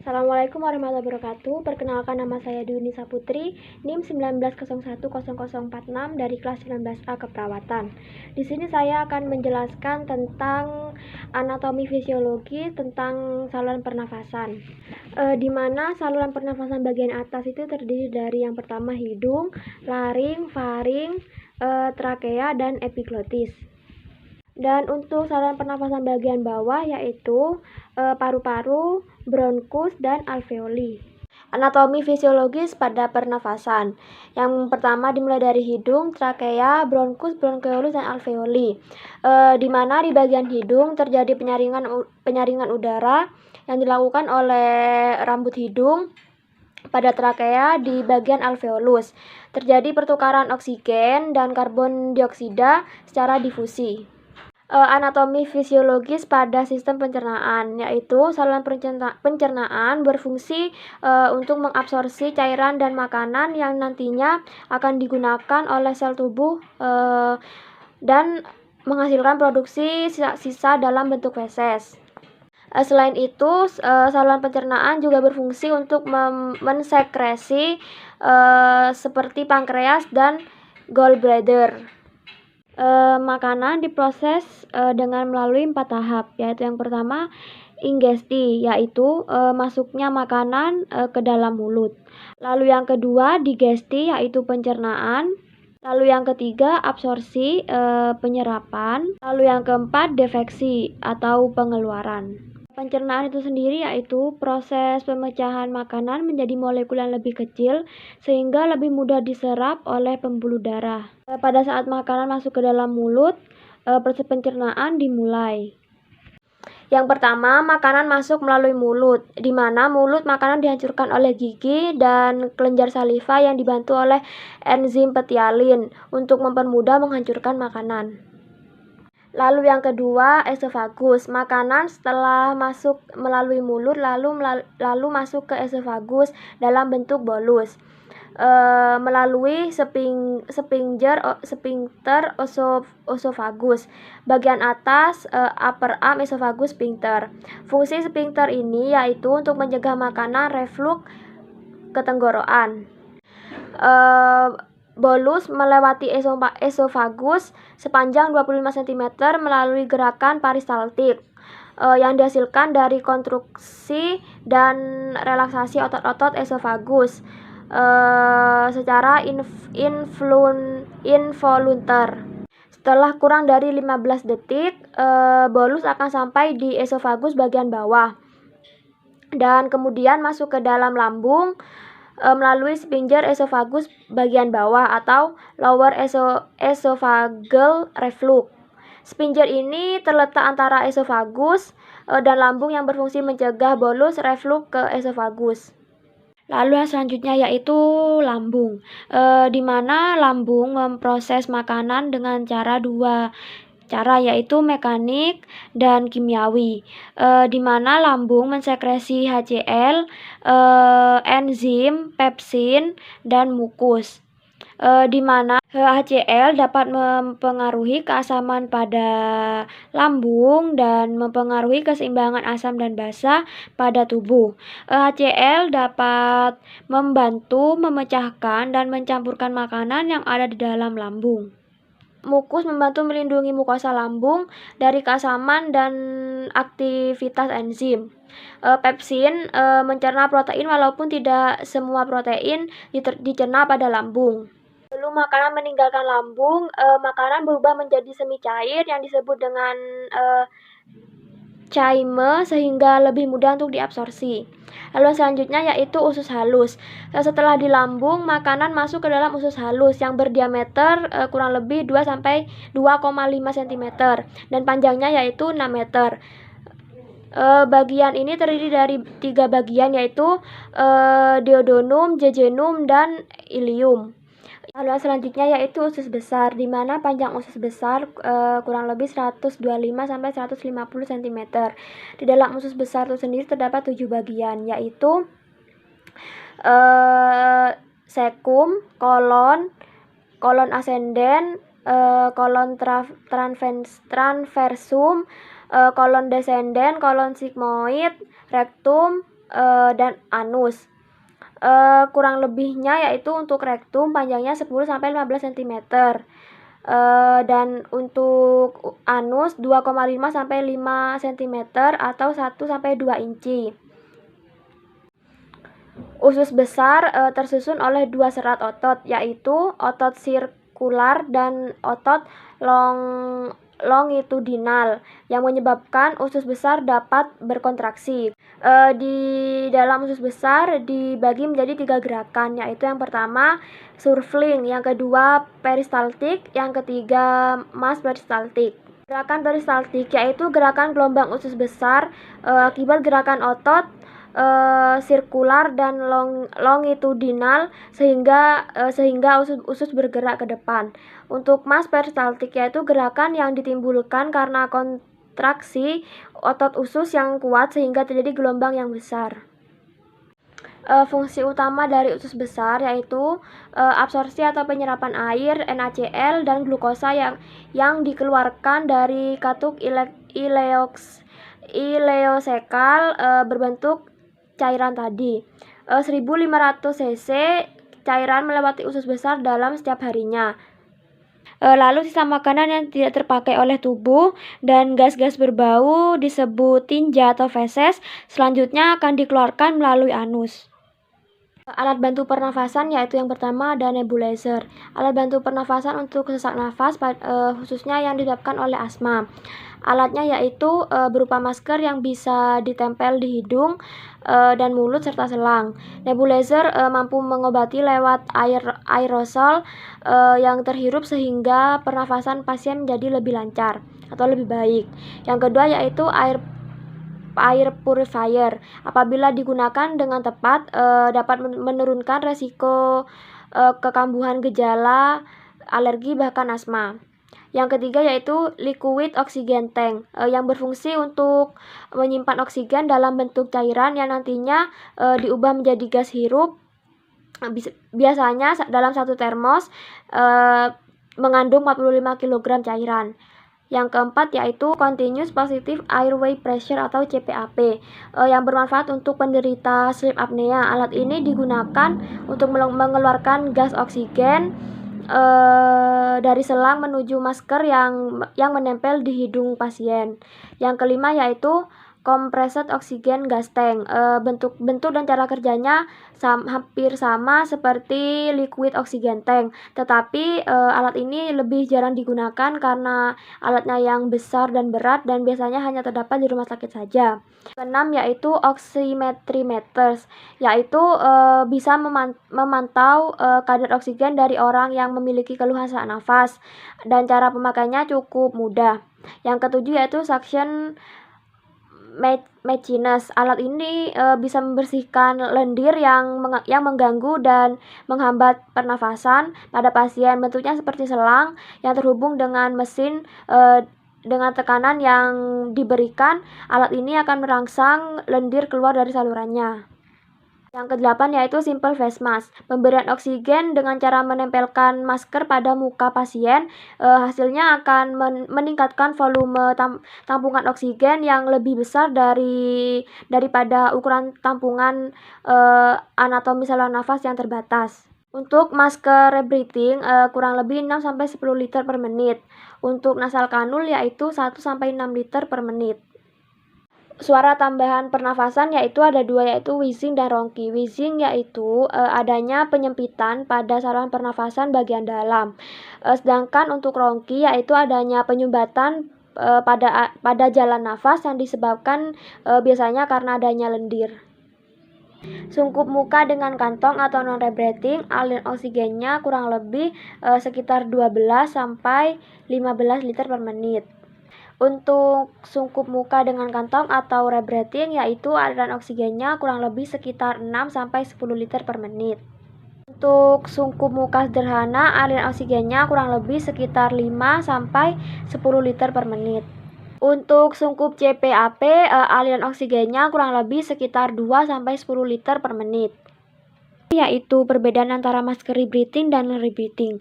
Assalamualaikum warahmatullahi wabarakatuh. Perkenalkan, nama saya Dwi Nisa Putri, NIM 19010046 dari kelas 19A Keperawatan. Di sini saya akan menjelaskan tentang anatomi fisiologi tentang saluran pernafasan. Di mana saluran pernafasan bagian atas itu terdiri dari yang pertama hidung, laring, faring, trakea, dan epiglotis. Dan untuk saluran pernafasan bagian bawah yaitu paru-paru, bronkus, dan alveoli. Anatomi fisiologis pada pernafasan. Yang pertama dimulai dari hidung, trakea, bronkus, bronkeolus, dan alveoli. Di mana di bagian hidung terjadi penyaringan udara yang dilakukan oleh rambut hidung pada trakea di bagian alveolus. Terjadi pertukaran oksigen dan karbon dioksida secara difusi. Anatomi fisiologis pada sistem pencernaan, yaitu saluran pencernaan berfungsi untuk mengabsorpsi cairan dan makanan yang nantinya akan digunakan oleh sel tubuh dan menghasilkan produksi sisa dalam bentuk feses. Selain itu, saluran pencernaan juga berfungsi untuk mensekresi seperti pankreas dan gallbladder. Makanan diproses dengan melalui 4 tahap, yaitu yang pertama ingesti, yaitu masuknya makanan ke dalam mulut. Lalu yang kedua digesti, yaitu pencernaan. Lalu yang ketiga absorpsi, penyerapan. Lalu yang keempat defeksi atau pengeluaran. Pencernaan itu sendiri yaitu proses pemecahan makanan menjadi molekul yang lebih kecil sehingga lebih mudah diserap oleh pembuluh darah. Pada saat makanan masuk ke dalam mulut, proses pencernaan dimulai. Yang pertama, makanan masuk melalui mulut, di mana mulut makanan dihancurkan oleh gigi dan kelenjar saliva yang dibantu oleh enzim petialin untuk mempermudah menghancurkan makanan. Lalu yang kedua, esofagus. Makanan setelah masuk melalui mulut lalu masuk ke esofagus dalam bentuk bolus. Melalui sphincter osofagus. Bagian atas upper arm esophagus sphincter. Fungsi sphincter ini yaitu untuk mencegah makanan reflux ke tenggorokan. Bolus melewati esofagus sepanjang 25 cm melalui gerakan peristaltik yang dihasilkan dari konstruksi dan relaksasi otot-otot esofagus secara involuntar. Setelah kurang dari 15 detik, bolus akan sampai di esofagus bagian bawah dan kemudian masuk ke dalam lambung melalui sphincter esofagus bagian bawah atau lower esophageal reflux. Sphincter ini terletak antara esofagus dan lambung yang berfungsi mencegah bolus reflux ke esofagus. Lalu yang selanjutnya yaitu lambung, di mana lambung memproses makanan dengan dua cara, yaitu mekanik dan kimiawi, di mana lambung mensekresi HCl, enzim, pepsin, dan mukus, di mana HCl dapat mempengaruhi keasaman pada lambung dan mempengaruhi keseimbangan asam dan basa pada tubuh. HCl dapat membantu memecahkan dan mencampurkan makanan yang ada di dalam lambung. Mukus membantu melindungi mukosa lambung dari keasaman dan aktivitas enzim. Pepsin mencerna protein walaupun tidak semua protein dicerna pada lambung. Sebelum makanan meninggalkan lambung, makanan berubah menjadi semi cair yang disebut dengan chyme sehingga lebih mudah untuk diabsorpsi. Lalu selanjutnya yaitu usus halus. Setelah di lambung, makanan masuk ke dalam usus halus yang berdiameter kurang lebih 2-2,5 cm dan panjangnya yaitu 6 meter. Bagian ini terdiri dari 3 bagian yaitu duodenum, jejunum, dan ileum. Lalu selanjutnya yaitu usus besar, di mana panjang usus besar kurang lebih 125-150 cm. Di dalam usus besar itu sendiri terdapat 7 bagian, yaitu sekum, kolon ascendens, kolon transversum, kolon descendens, kolon sigmoid, rectum, dan anus. Kurang lebihnya yaitu untuk rektum panjangnya 10-15 cm. Dan untuk anus 2,5-5 cm atau 1-2 inci. Usus besar tersusun oleh dua serat otot, yaitu otot sirkular dan otot longitudinal yang menyebabkan usus besar dapat berkontraksi. Di dalam usus besar dibagi menjadi 3 gerakan, yaitu yang pertama surfling, yang kedua peristaltik, yang ketiga mass peristaltik. Gerakan peristaltik yaitu gerakan gelombang usus besar akibat gerakan otot sirkular dan longitudinal sehingga usus bergerak ke depan. Untuk mass peristaltik yaitu gerakan yang ditimbulkan karena kontraksi otot usus yang kuat sehingga terjadi gelombang yang besar. Fungsi utama dari usus besar yaitu absorpsi atau penyerapan air, NaCl, dan glukosa yang dikeluarkan dari katup ileosekal berbentuk cairan tadi. 1500 cc cairan melewati usus besar dalam setiap harinya. Lalu sisa makanan yang tidak terpakai oleh tubuh dan gas-gas berbau disebut tinja atau feses selanjutnya akan dikeluarkan melalui anus. Alat bantu pernafasan yaitu yang pertama ada nebulizer. Alat bantu pernafasan untuk sesak nafas khususnya yang disebabkan oleh asma. Alatnya yaitu berupa masker yang bisa ditempel di hidung dan mulut serta selang. Nebulizer mampu mengobati lewat aerosol yang terhirup sehingga pernafasan pasien menjadi lebih lancar atau lebih baik. Yang kedua yaitu air purifier. Apabila digunakan dengan tepat dapat menurunkan resiko kekambuhan gejala alergi bahkan asma. Yang ketiga yaitu liquid oxygen tank yang berfungsi untuk menyimpan oksigen dalam bentuk cairan yang nantinya diubah menjadi gas hirup. Biasanya dalam satu termos mengandung 45 kg cairan. Yang keempat yaitu Continuous Positive Airway Pressure atau CPAP yang bermanfaat untuk penderita sleep apnea. Alat ini digunakan untuk mengeluarkan gas oksigen dari selang menuju masker yang menempel di hidung pasien. Yang kelima yaitu compressed oxygen gas tank. Bentuk dan cara kerjanya hampir sama seperti liquid oxygen tank, tetapi alat ini lebih jarang digunakan karena alatnya yang besar dan berat dan biasanya hanya terdapat di rumah sakit saja. Keenam yaitu oximetrimeters, yaitu bisa memantau kadar oksigen dari orang yang memiliki keluhan sesak nafas dan cara pemakainya cukup mudah. Yang ketujuh yaitu suction machines. Alat ini bisa membersihkan lendir yang mengganggu dan menghambat pernafasan pada pasien. Bentuknya seperti selang yang terhubung dengan mesin. Dengan tekanan yang diberikan, alat ini akan merangsang lendir keluar dari salurannya. Yang kedelapan yaitu simple face mask. Pemberian oksigen dengan cara menempelkan masker pada muka pasien, hasilnya akan meningkatkan volume tampungan oksigen yang lebih besar daripada ukuran tampungan anatomi saluran nafas yang terbatas. Untuk masker rebreathing kurang lebih 6-10 liter per menit. Untuk nasal kanul yaitu 1-6 liter per menit. Suara tambahan pernafasan yaitu ada dua, yaitu wheezing dan ronki. Wheezing yaitu adanya penyempitan pada saluran pernafasan bagian dalam. Sedangkan untuk ronki yaitu adanya penyumbatan pada jalan nafas yang disebabkan biasanya karena adanya lendir. Sungkup muka dengan kantong atau non-rebreathing, aliran oksigennya kurang lebih sekitar 12-15 liter per menit. Untuk sungkup muka dengan kantong atau rebreathing yaitu aliran oksigennya kurang lebih sekitar 6-10 liter per menit. Untuk sungkup muka sederhana aliran oksigennya kurang lebih sekitar 5-10 liter per menit. Untuk sungkup CPAP aliran oksigennya kurang lebih sekitar 2-10 liter per menit. Yaitu perbedaan antara masker rebreathing dan non-rebreathing.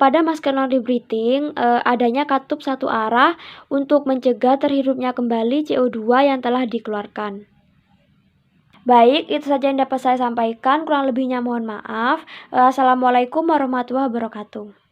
Pada masker non-rebreathing adanya katup satu arah untuk mencegah terhirupnya kembali CO2 yang telah dikeluarkan. Baik, itu saja yang dapat saya sampaikan. Kurang lebihnya mohon maaf. Assalamualaikum warahmatullahi wabarakatuh.